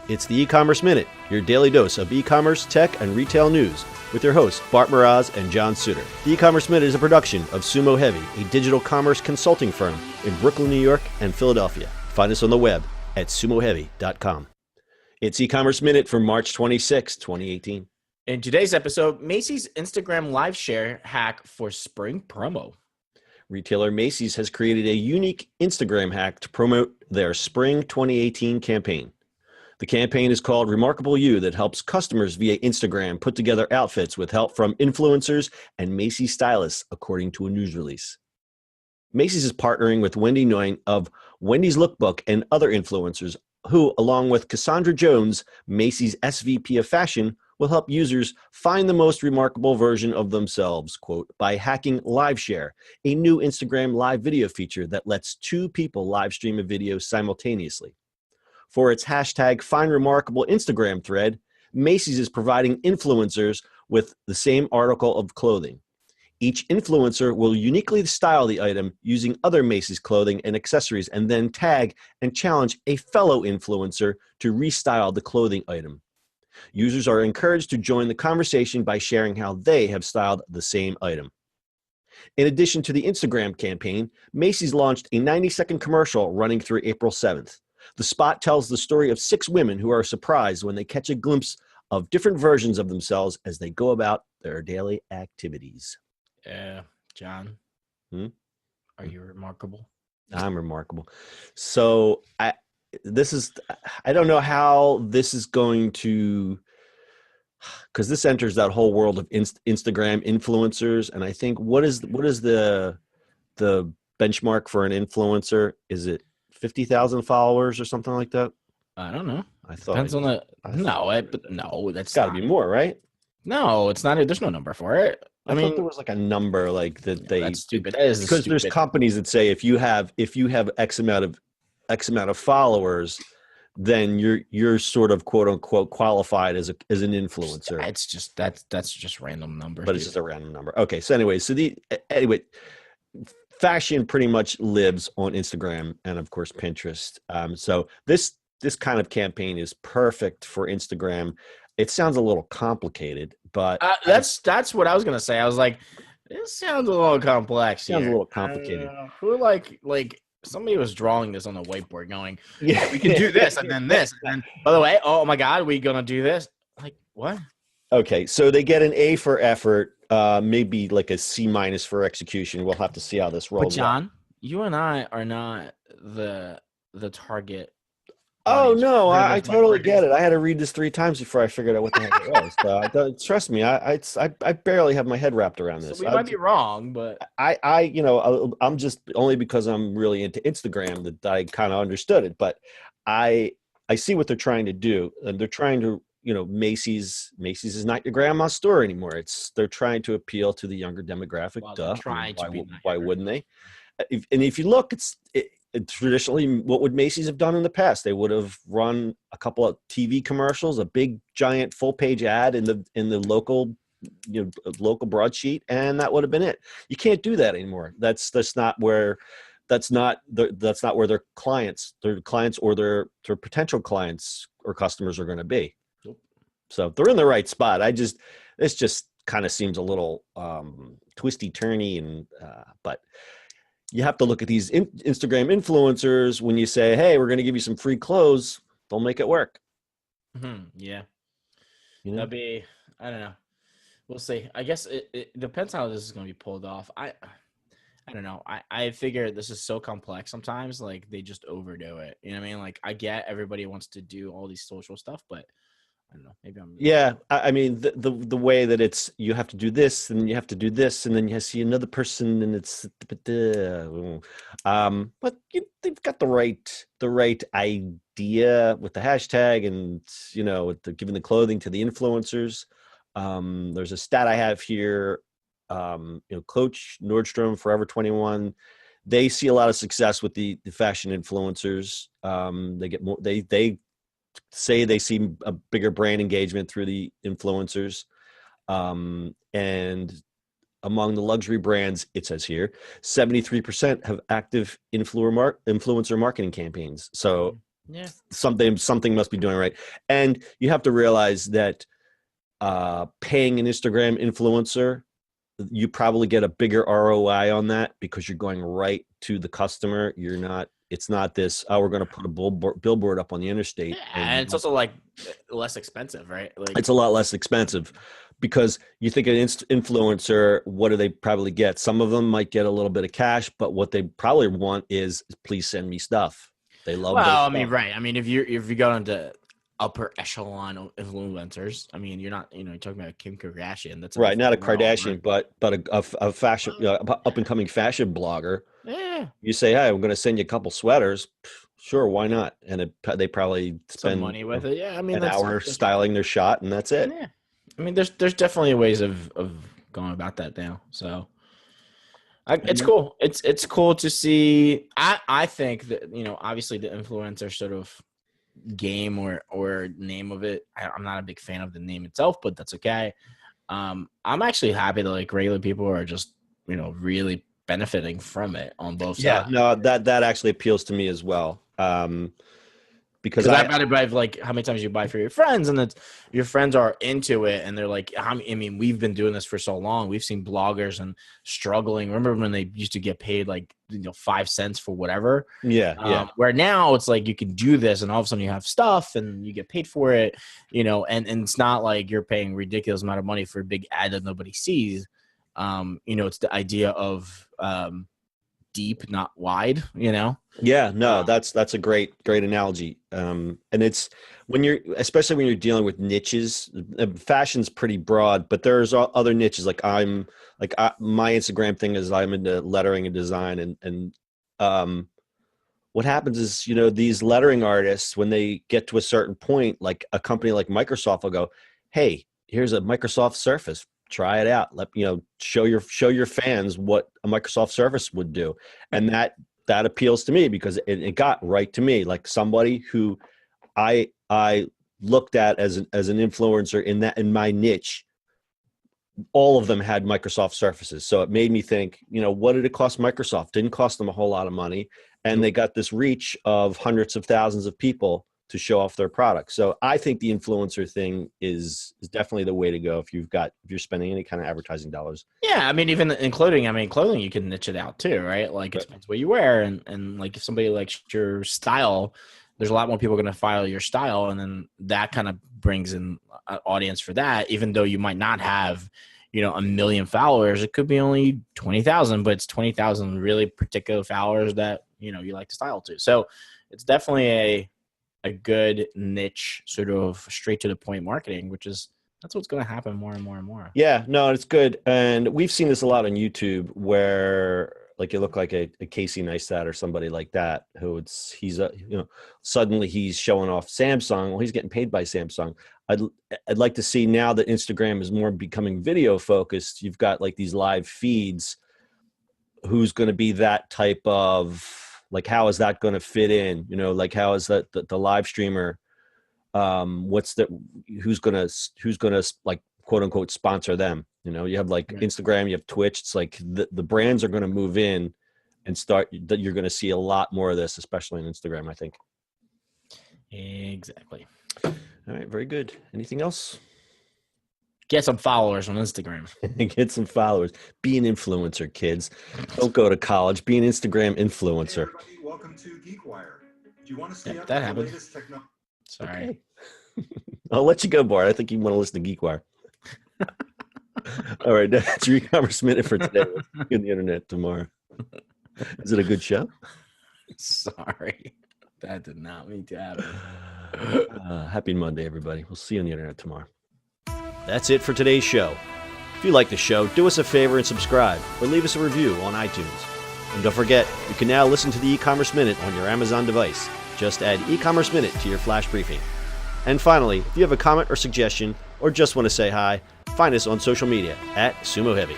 It's the E-Commerce Minute, your daily dose of e-commerce, tech, and retail news with your hosts, Bart Mraz and John Suter. The E-Commerce Minute is a production of Sumo Heavy, a digital commerce consulting firm in Brooklyn, New York, and Philadelphia. Find us on the web at sumoheavy.com. It's E-Commerce Minute for March 26, 2018. In today's episode, Macy's Instagram live share hack for spring promo. Retailer Macy's has created a unique Instagram hack to promote their spring 2018 campaign. The campaign is called Remarkable You that helps customers via Instagram put together outfits with help from influencers and Macy's stylists, according to a news release. Macy's is partnering with Wendy Nguyen of Wendy's Lookbook and other influencers who, along with Cassandra Jones, Macy's SVP of Fashion, will help users find the most remarkable version of themselves, quote, by hacking Live Share, a new Instagram live video feature that lets two people live stream a video simultaneously. For its hashtag Find Remarkable Instagram thread, Macy's is providing influencers with the same article of clothing. Each influencer will uniquely style the item using other Macy's clothing and accessories and then tag and challenge a fellow influencer to restyle the clothing item. Users are encouraged to join the conversation by sharing how they have styled the same item. In addition to the Instagram campaign, Macy's launched a 90-second commercial running through April 7th. The spot tells the story of 6 women who are surprised when they catch a glimpse of different versions of themselves as they go about their daily activities. John, are you remarkable? I'm remarkable. So I don't know how this is going to, because this enters that whole world of Instagram influencers, and I think what is the benchmark for an influencer? Is it 50,000 followers or something like that? I don't know. I thought Depends on the no, that's got to be more, right? No, it's not. There's no number for it. I mean, thought there was like a number like that they. That's stupid. That is because stupid. There's companies that say if you have X amount of followers, then you're sort of quote unquote qualified as an influencer. It's just that's just random numbers. But it's just a random number. Okay, so anyway, fashion pretty much lives on Instagram and of course Pinterest. So this kind of campaign is perfect for Instagram. It sounds a little complicated, but that's what I was gonna say. I was like, this sounds a little complex. Sounds a little complicated. Who like somebody was drawing this on the whiteboard, going, "Yeah, we can do this and then this, and then by the way, oh my God, we gonna do this?" Like what? Okay, so they get an A for effort, maybe like a C- for execution. We'll have to see how this rolls. But John, you and I are not the target. Oh no, I totally get it. I had to read this 3 times before I figured out what the heck it was. So trust me, I barely have my head wrapped around this. So we might be wrong, but I'm just only because I'm really into Instagram that I kind of understood it. But I see what they're trying to do, and they're trying to. Macy's is not your grandma's store anymore. They're trying to appeal to the younger demographic. Well, why wouldn't they? If you look, traditionally, what would Macy's have done in the past? They would have run a couple of TV commercials, a big giant full page ad in the local broadsheet, and that would have been it. You can't do that anymore. That's not where their clients or their potential clients or customers are going to be. So they're in the right spot. This just kind of seems a little twisty turny, and but you have to look at these Instagram influencers. When you say, "Hey, we're going to give you some free clothes," they'll make it work. Mm-hmm. Yeah, that'd be. I don't know. We'll see. I guess it depends how this is going to be pulled off. I don't know. I figure this is so complex sometimes. Like they just overdo it. You know what I mean? Like I get everybody wants to do all these social stuff, but I don't know. Maybe I'm. Yeah, I mean the way that it's you have to do this and you have to do this and then you see another person and it's but they've got the right idea with the hashtag and with giving the clothing to the influencers. There's a stat I have here. Coach Nordstrom, Forever 21, they see a lot of success with the fashion influencers. They get more. They say they see a bigger brand engagement through the influencers. And among the luxury brands, it says here, 73% have active influencer marketing campaigns. So Yeah. Something must be doing right. And you have to realize that paying an Instagram influencer, you probably get a bigger ROI on that because you're going right to the customer. It's not this, oh, we're going to put a billboard up on the interstate. Yeah, and it's also like less expensive, right? Like, it's a lot less expensive because you think an influencer, what do they probably get? Some of them might get a little bit of cash, but what they probably want is, please send me stuff. They love their well, I stuff. mean, right. I mean, if you go into upper echelon influencers, I mean, you're not, you're talking about Kim Kardashian. That's right, not a world, Kardashian, right? but a fashion, up and coming fashion blogger. Yeah, You say, hey, I'm going to send you a couple sweaters. Sure, why not? And they probably some spend money with it. Yeah, I mean, an that's hour styling their shot, and that's it. Yeah, I mean, there's definitely ways of going about that now. So it's cool. It's cool to see. I think that, obviously the influencer sort of game or name of it, I'm not a big fan of the name itself, but that's okay. I'm actually happy that like regular people are just really benefiting from it on both sides. No, that actually appeals to me as well. Because I've got to buy, like, how many times you buy for your friends, and your friends are into it, and they're like, I mean, we've been doing this for so long. We've seen bloggers and struggling. Remember when they used to get paid like 5 cents for whatever? Yeah. Where now it's like you can do this, and all of a sudden you have stuff, and you get paid for it. And it's not like you're paying ridiculous amount of money for a big ad that nobody sees. It's the idea of deep, not wide. Yeah, no, that's a great analogy. And it's especially when you're dealing with niches. Fashion's pretty broad, but there's other niches. Like my Instagram thing is I'm into lettering and design, and what happens is these lettering artists, when they get to a certain point, like a company like Microsoft will go, hey, here's a Microsoft Surface. Try it out. Show your fans what a Microsoft Surface would do, and that appeals to me because it got right to me. Like somebody who I looked at as an influencer in my niche, all of them had Microsoft Surfaces. So it made me think, what did it cost Microsoft? Didn't cost them a whole lot of money, and they got this reach of hundreds of thousands of people to show off their products. So I think the influencer thing is definitely the way to go if you're spending any kind of advertising dollars. Yeah, I mean, even including, clothing, you can niche it out too, right? Like it depends what you wear, and like if somebody likes your style, there's a lot more people going to follow your style, and then that kind of brings in an audience for that. Even though you might not have, 1 million followers, it could be only 20,000, but it's 20,000 really particular followers that you like to style to. So it's definitely a good niche, sort of straight to the point marketing, that's what's going to happen more and more and more. Yeah, no, it's good. And we've seen this a lot on YouTube where like you look like a Casey Neistat or somebody like that, suddenly he's showing off Samsung. Well, he's getting paid by Samsung. I'd like to see now that Instagram is more becoming video focused. You've got like these live feeds. Who's going to be that type of, like, how is that going to fit in? Like how is that the live streamer? Who's gonna like quote unquote sponsor them? You have like Instagram, you have Twitch. It's like the brands are going to move in and start. That you're going to see a lot more of this, especially on Instagram, I think. Exactly. All right, very good. Anything else? Get some followers on Instagram. Get some followers. Be an influencer, kids. Don't go to college. Be an Instagram influencer. Hey everybody, welcome to GeekWire. Do you want to stay up that with the happened. latest technology? Sorry. Okay. I'll let you go, Bart. I think you want to listen to GeekWire. All right, that's your e-commerce minute for today. We'll see you on the internet tomorrow. Is it a good show? Sorry. That did not mean to happen. Happy Monday, everybody. We'll see you on the internet tomorrow. That's it for today's show. If you like the show, do us a favor and subscribe or leave us a review on iTunes. And don't forget, you can now listen to the e-commerce minute on your Amazon device. Just add e-commerce minute to your flash briefing. And finally, if you have a comment or suggestion or just want to say hi, find us on social media @Sumo Heavy.